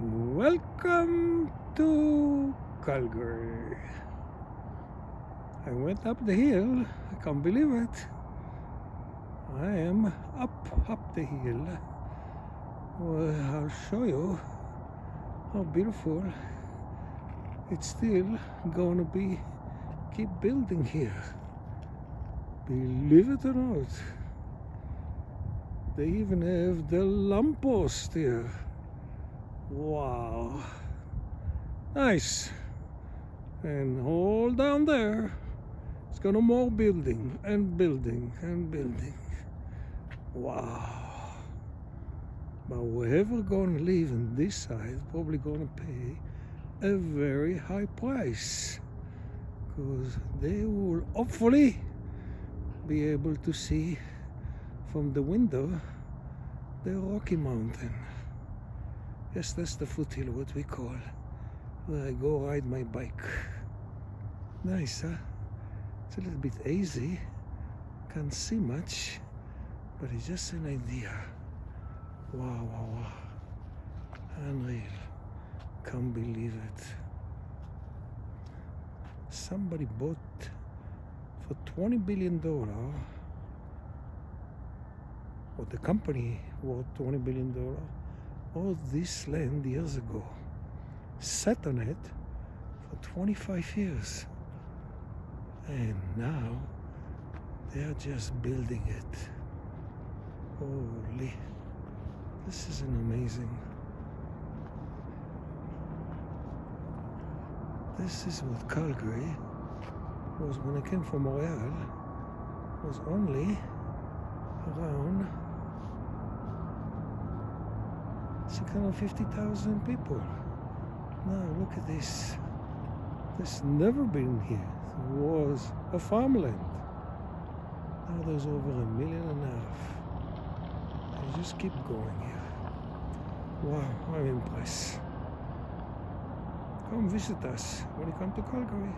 Welcome to Calgary. I went up the hill. I can't believe it. I am up the hill. Well, I'll show you how beautiful it's still going to be. Keep building here. Believe it or not. They even have the lamppost here. Wow, nice. And all down there it's gonna more building and building and building. Wow. But whoever gonna live on this side probably gonna pay a very high price, because they will hopefully be able to see from the window the Rocky Mountain. Yes, that's the foothill, what we call, where I go ride my bike. Nice, huh? It's a little bit hazy, can't see much, but it's just an idea. Wow, wow, wow. Unreal. Can't believe it. Somebody bought for $20 billion, or the company worth $20 billion, all this land years ago, sat on it for 25 years, and now they are just building it. Holy, this is an amazing. This is what Calgary was when I came from Montreal. Was only around 650,000 people. Now look at this. This never been here. It was a farmland. Now there's over 1.5 million. They just keep going here. Wow, I'm impressed. Come visit us when you come to Calgary.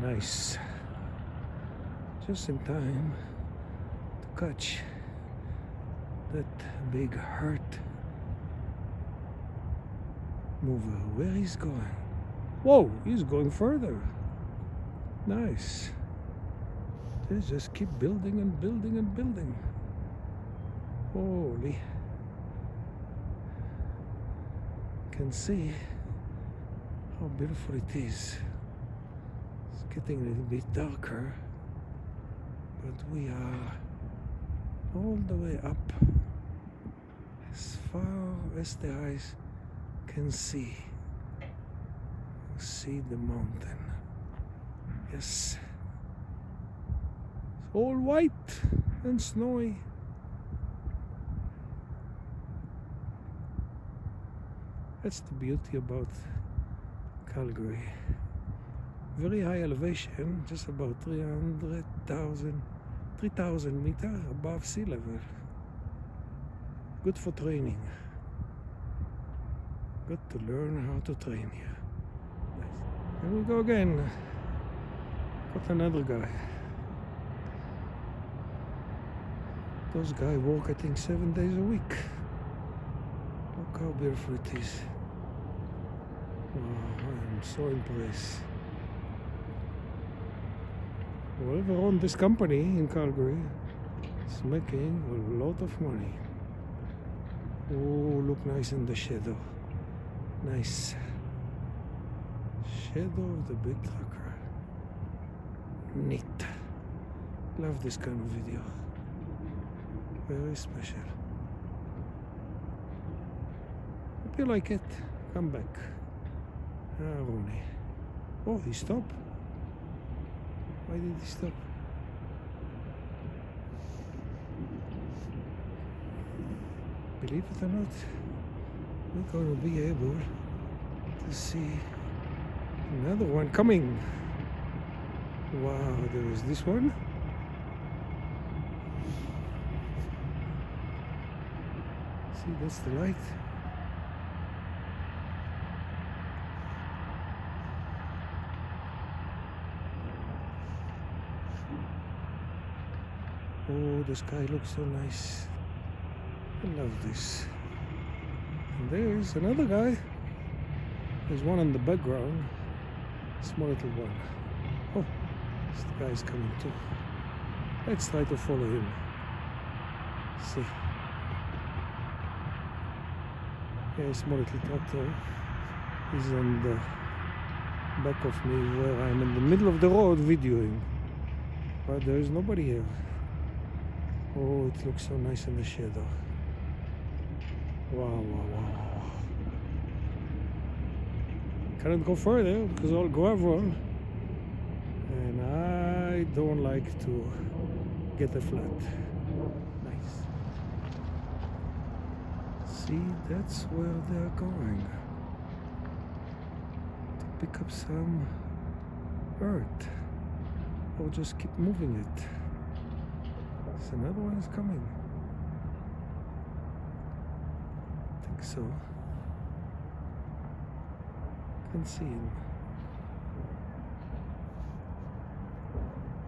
Nice. Just in time to catch that big hurt mover. Where he's going? Whoa, he's going further. Nice. They just keep building and building and building. Holy. Can see how beautiful it is. It's getting a little bit darker, but we are all the way up, as far as the eyes can see. See the mountain. Yes. It's all white and snowy. That's the beauty about Calgary. Very high elevation, just about 3,000 meters above sea level. Good for training. Good to learn how to train here. Nice. Here we go again. Got another guy. Those guys work, I think, 7 days a week. Look how beautiful it is. Wow, I'm so impressed. Whoever owns this company in Calgary is making a lot of money. Oh, look nice in the shadow. Nice. Shadow of the big trucker. Neat. Love this kind of video. Very special. Hope you like it. Come back. Ronnie. Oh, he stopped. Why did he stop? Believe it or not, we're going to be able to see another one coming. Wow, there is this one. See, that's the light. Oh, the sky looks so nice. I love this. And there's another guy. There's one in the background. Small little one. Oh, this guy's coming too. Let's try to follow him. See. Yeah, small little tractor is on the back of me where I'm in the middle of the road videoing. But there is nobody here. Oh, it looks so nice in the shadow. Wow, wow, wow, wow. Cannot go further because all gravel, and I don't like to get a flat. Nice. See, that's where they're going. To pick up some earth. Or just keep moving it. So another one is coming. I think so. Can see him.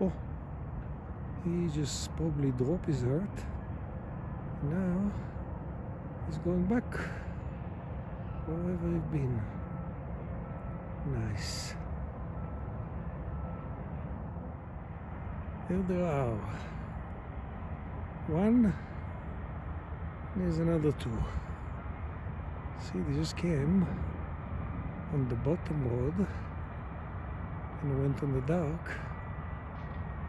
Oh, he just probably dropped his earth. Now he's going back wherever he's been. Nice. Here they are. One. There's another two. See, they just came on the bottom road and went on the dark.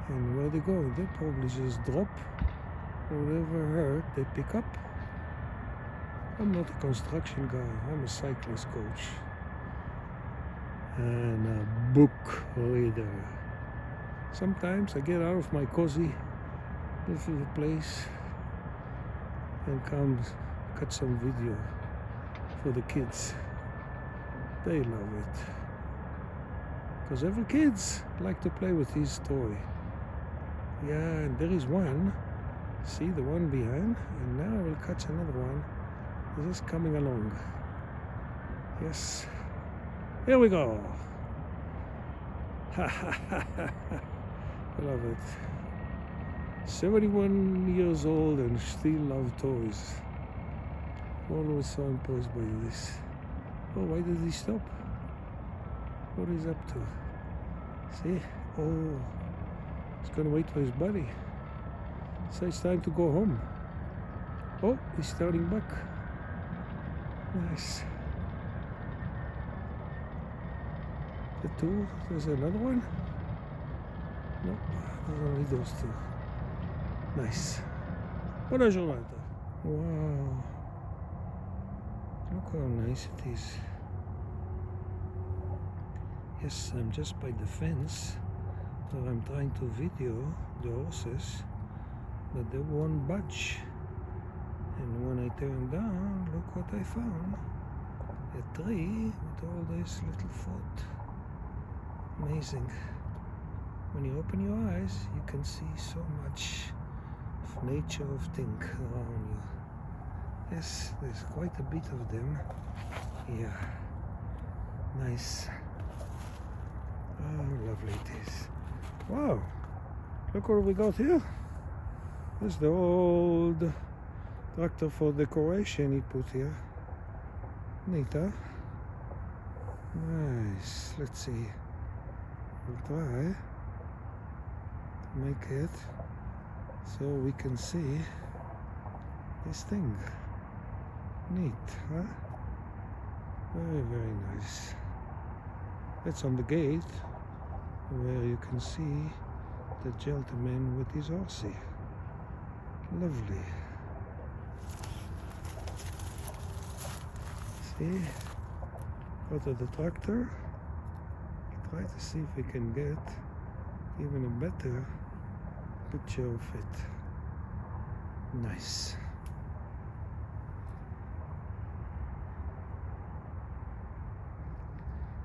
And where they go? They probably just drop whatever hurt they pick up. I'm not a construction guy. I'm a cyclist coach and a book reader. Sometimes I get out of my cozy little place and come cut some video for the kids. They love it. Because every kids like to play with his toy. Yeah, and there is one. See the one behind? And now we'll catch another one. He's just coming along. Yes. Here we go. Ha ha ha ha. I love it. 71 years old and still love toys. Always so impressed by this. Oh, why did he stop? What is up to? See? Oh, he's gonna wait for his buddy. So it's time to go home. Oh, he's starting back. Nice. The two, there's another one? Nope, there's only those two. Nice. Buona giornata. Wow. Look how nice it is. Yes, I'm just by the fence where I'm trying to video the horses, but they won't budge. And when I turn down, look what I found. A tree with all this little fruit. Amazing. When you open your eyes, you can see so much of nature of things around you. Yes, there's quite a bit of them. Yeah. Nice. Oh, lovely it is. Wow. Look what we got here. There's the old tractor for decoration he put here. Neat, huh? Nice. Let's see. We'll try to make it so we can see this thing. Neat, huh? Very, very nice. That's on the gate where you can see the gentleman with his horsey. Lovely. See? Go to the tractor. Try to see if we can get even a better picture of it. Nice.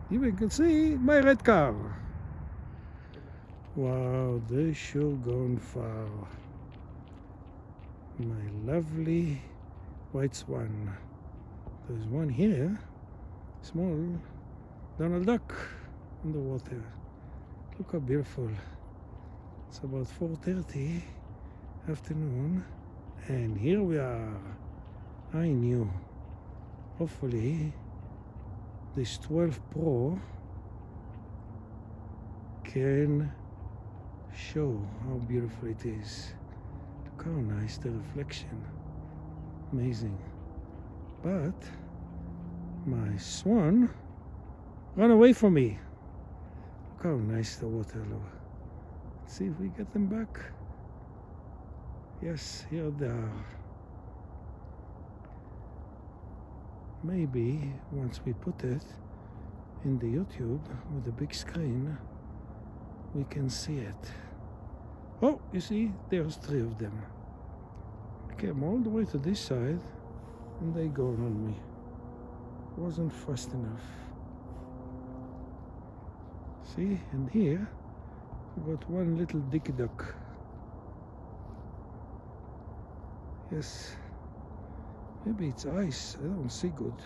Here you can see my red car. Wow, they sure gone far. My lovely white swan. There's one here, small Donald Duck on the water. Look how beautiful. It's about 4:30 afternoon, and here we are. I knew. hopefully this 12 Pro can show how beautiful it is. Look how nice the reflection. Amazing. But my swan ran away from me. Look how nice the water lure. Let's see if we get them back. Yes, here they are. Maybe once we put it in the YouTube with the big screen, we can see it. Oh, you see, there's 3 of them. I came all the way to this side and they go on me. Wasn't fast enough. See, and here we got one little dicky duck. Yes, maybe it's ice. I don't see good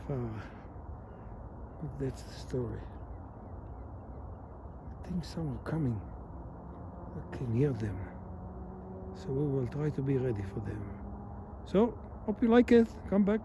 far. But that's the story. I think some are coming. I can hear them. So we will try to be ready for them. So, hope you like it. Come back.